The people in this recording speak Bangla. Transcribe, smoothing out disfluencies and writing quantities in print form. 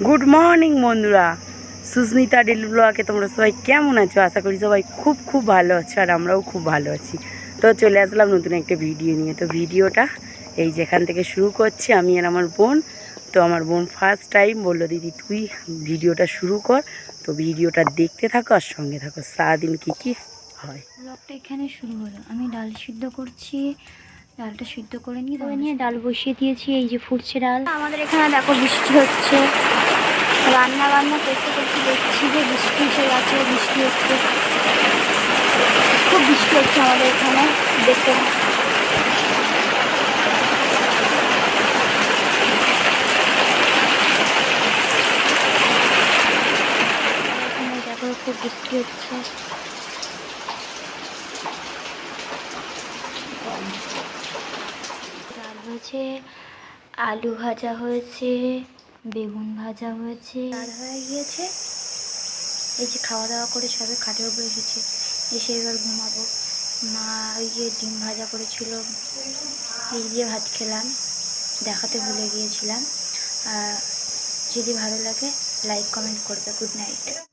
গুড মর্নিং বন্ধুরা, সুস্মিতা ডেলি ব্লগে তোমরা সবাই কেমন আছো? আশা করি সবাই খুব খুব ভালো আছো, আর আমরাও খুব ভালো আছি। তো চলে আসলাম নতুন একটা ভিডিও নিয়ে। তো ভিডিওটা এই যেখান থেকে শুরু করছি, আমি আর আমার বোন। তো আমার বোন ফার্স্ট টাইম বললো, দিদি তুই ভিডিওটা শুরু কর। তো ভিডিওটা দেখতে থাকো আর সঙ্গে থাকো, সারাদিন কী কী হয়। ব্লগটা এখানে শুরু হলো। আমি ডাল সিদ্ধ করছি, ডালটা সিদ্ধ করে নিয়ে ডাল বসিয়ে দিয়েছি। এই যে ফুটছে ডাল। আমাদের এখানে দেখো বৃষ্টি হচ্ছে, রান্না বান্না করতে করতে দেখছি যে বৃষ্টি এসে গেছে, বৃষ্টি হচ্ছে, খুব বৃষ্টি হচ্ছে আমাদের এখানে। দেখতে এখানে দেখো খুব বৃষ্টি হচ্ছে। ডাল হয়েছে, আলু ভাজা হয়েছে, বেগুন ভাজা হয়েছে, ডাল হয়ে গিয়েছে। এই যে খাওয়া দাওয়া করে সবে খাটের উপরে এসেছে, এসে এবার ঘুমাবো। মা ওই যে ডিম ভাজা করেছিল, এই দিয়ে ভাত খেলাম, দেখাতে ভুলে গিয়েছিলাম। যদি ভালো লাগে লাইক কমেন্ট করবে। Good night.